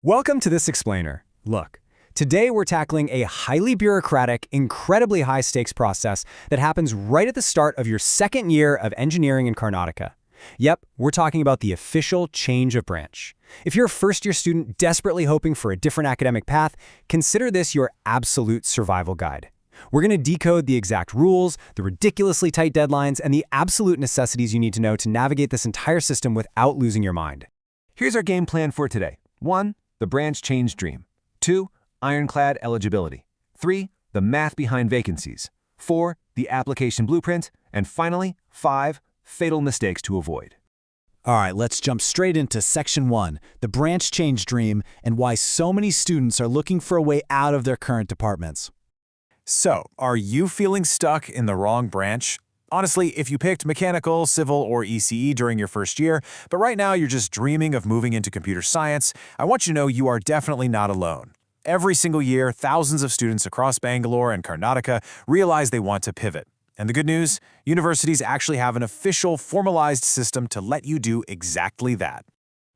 Welcome to this explainer. Look, today we're tackling a highly bureaucratic, incredibly high-stakes process that happens right at the start of your second year of engineering in Karnataka. Yep, we're talking about the official change of branch. If you're a first-year student desperately hoping for a different academic path, consider this your absolute survival guide. We're going to decode the exact rules, the ridiculously tight deadlines, and the absolute necessities you need to know to navigate this entire system without losing your mind. Here's our game plan for today. 1. The branch change dream. 2. Ironclad eligibility. 3. The math behind vacancies. 4. The application blueprint. And finally, 5. Fatal mistakes to avoid. All right, let's jump straight into Section 1, the branch change dream, and why so many students are looking for a way out of their current departments. So, are you feeling stuck in the wrong branch? Honestly, if you picked mechanical, civil, or ECE during your first year, but right now you're just dreaming of moving into computer science, I want you to know you are definitely not alone. Every single year, thousands of students across Bangalore and Karnataka realize they want to pivot. And the good news, universities actually have an official, formalized system to let you do exactly that.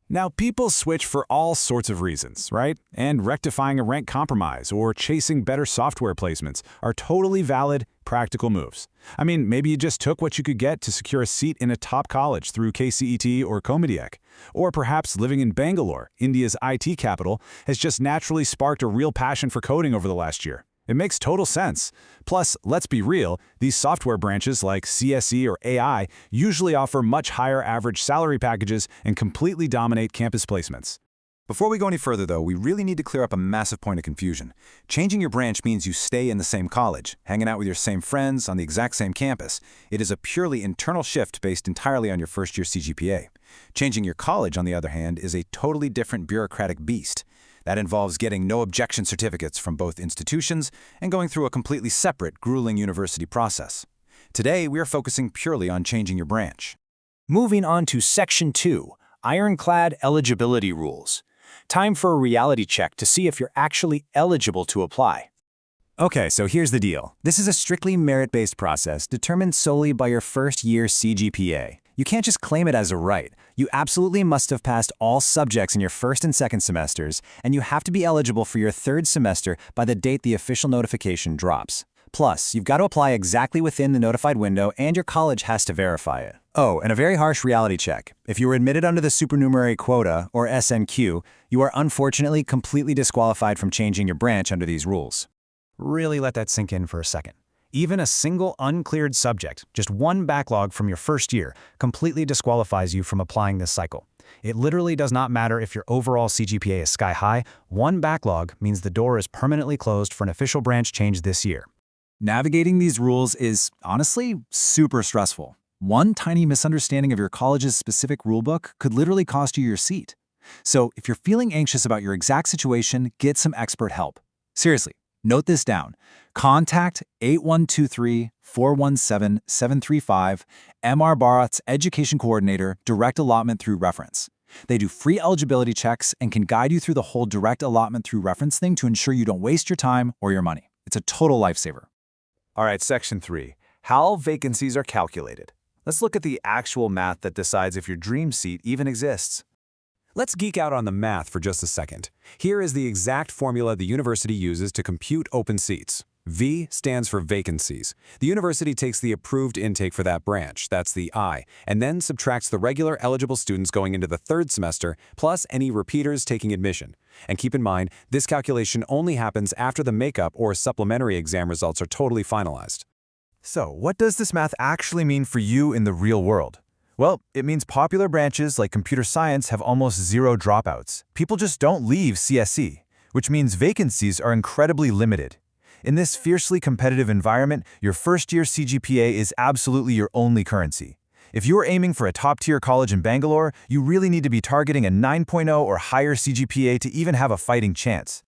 Now, people switch for all sorts of reasons, right? And rectifying a rank compromise or chasing better software placements are totally valid, practical moves. I mean, maybe you just took what you could get to secure a seat in a top college through KCET or Comediec. Or perhaps living in Bangalore, India's IT capital, has just naturally sparked a real passion for coding over the last year. It makes total sense. Plus, let's be real, these software branches like CSE or AI usually offer much higher average salary packages and completely dominate campus placements. Before we go any further, though, we really need to clear up a massive point of confusion. Changing your branch means you stay in the same college, hanging out with your same friends on the exact same campus. It is a purely internal shift based entirely on your first-year CGPA. Changing your college, on the other hand, is a totally different bureaucratic beast. That involves getting no objection certificates from both institutions and going through a completely separate, grueling university process. Today, we are focusing purely on changing your branch. Moving on to Section 2, Ironclad Eligibility Rules. Time for a reality check to see if you're actually eligible to apply. Okay, so here's the deal. This is a strictly merit-based process determined solely by your first-year CGPA. You can't just claim it as a right. You absolutely must have passed all subjects in your first and second semesters, and you have to be eligible for your third semester by the date the official notification drops. Plus, you've got to apply exactly within the notified window, and your college has to verify it. Oh, and a very harsh reality check. If you were admitted under the supernumerary quota, or SNQ, you are unfortunately completely disqualified from changing your branch under these rules. Really let that sink in for a second. Even a single uncleared subject, just one backlog from your first year, completely disqualifies you from applying this cycle. It literally does not matter if your overall CGPA is sky high, one backlog means the door is permanently closed for an official branch change this year. Navigating these rules is, honestly, super stressful. One tiny misunderstanding of your college's specific rulebook could literally cost you your seat. So if you're feeling anxious about your exact situation, get some expert help. Seriously. Note this down. Contact 8123-417-735, MR Bharat's Education Coordinator, Direct Allotment Through Reference. They do free eligibility checks and can guide you through the whole direct allotment through reference thing to ensure you don't waste your time or your money. It's a total lifesaver. All right, Section 3. How vacancies are calculated. Let's look at the actual math that decides if your dream seat even exists. Let's geek out on the math for just a second. Here is the exact formula the university uses to compute open seats. V stands for vacancies. The university takes the approved intake for that branch, that's the I, and then subtracts the regular eligible students going into the third semester, plus any repeaters taking admission. And keep in mind, this calculation only happens after the makeup or supplementary exam results are totally finalized. So, what does this math actually mean for you in the real world? Well, it means popular branches like computer science have almost zero dropouts. People just don't leave CSE, which means vacancies are incredibly limited. In this fiercely competitive environment, your first-year CGPA is absolutely your only currency. If you're aiming for a top-tier college in Bangalore, you really need to be targeting a 9.0 or higher CGPA to even have a fighting chance.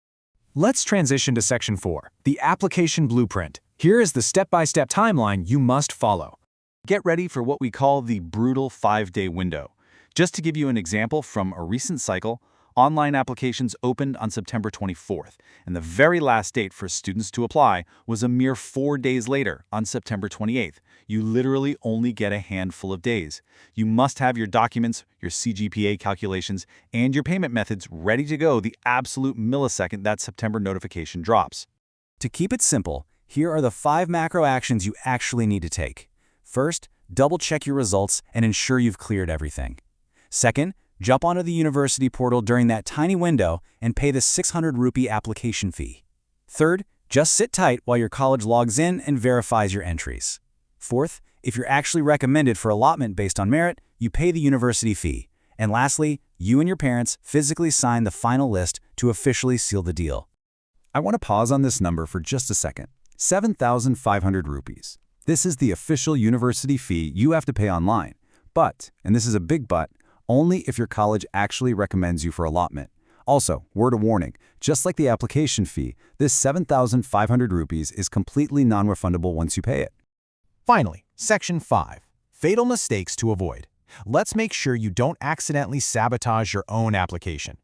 Let's transition to Section 4, the application blueprint. Here is the step-by-step timeline you must follow. Get ready for what we call the brutal 5-day window. Just to give you an example from a recent cycle, Online applications opened on September 24th, and the very last date for students to apply was a mere 4 days later, on September 28th. You literally only get a handful of days. You must have your documents, your CGPA calculations, and your payment methods ready to go the absolute millisecond that September notification drops. To keep it simple, here are the 5 macro actions you actually need to take. First, double-check your results and ensure you've cleared everything. Second, jump onto the university portal during that tiny window and pay the 600 rupee application fee. Third, just sit tight while your college logs in and verifies your entries. Fourth, if you're actually recommended for allotment based on merit, you pay the university fee. And lastly, you and your parents physically sign the final list to officially seal the deal. I want to pause on this number for just a second. 7,500 rupees. This is the official university fee you have to pay online. But, and this is a big but, only if your college actually recommends you for allotment. Also, word of warning, just like the application fee, this 7,500 rupees is completely non-refundable once you pay it. Finally, Section 5. Fatal mistakes to avoid. Let's make sure you don't accidentally sabotage your own application.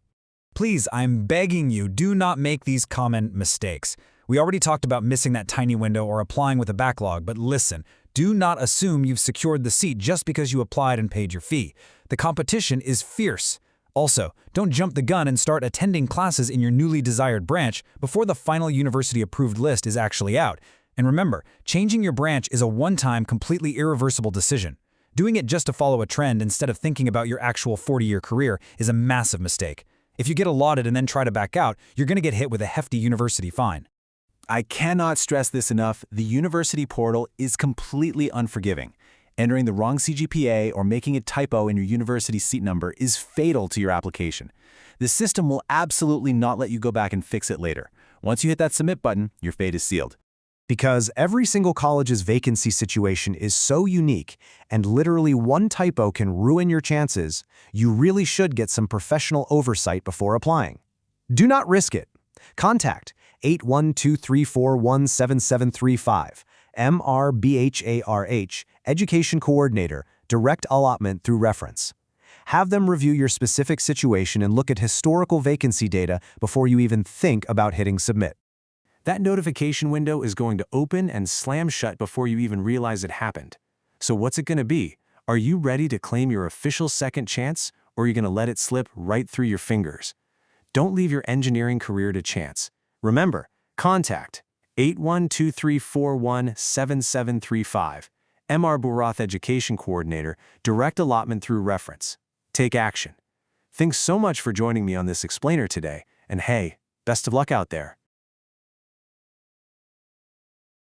Please, I'm begging you, do not make these common mistakes. We already talked about missing that tiny window or applying with a backlog, but listen, do not assume you've secured the seat just because you applied and paid your fee. The competition is fierce. Also, don't jump the gun and start attending classes in your newly desired branch before the final university-approved list is actually out. And remember, changing your branch is a one-time, completely irreversible decision. Doing it just to follow a trend instead of thinking about your actual 40-year career is a massive mistake. If you get allotted and then try to back out, you're going to get hit with a hefty university fine. I cannot stress this enough, the university portal is completely unforgiving. Entering the wrong CGPA or making a typo in your university seat number is fatal to your application. The system will absolutely not let you go back and fix it later. Once you hit that submit button, your fate is sealed. Because every single college's vacancy situation is so unique, and literally one typo can ruin your chances, you really should get some professional oversight before applying. Do not risk it. Contact 8123417735, MRBHARH, Education Coordinator, Direct Allotment through Reference. Have them review your specific situation and look at historical vacancy data before you even think about hitting submit. That notification window is going to open and slam shut before you even realize it happened. So what's it going to be? Are you ready to claim your official second chance, or are you going to let it slip right through your fingers? Don't leave your engineering career to chance. Remember, contact 8123417735, MR Bharath Education Coordinator, Direct Allotment through Reference. Take action. Thanks so much for joining me on this explainer today, and hey, best of luck out there.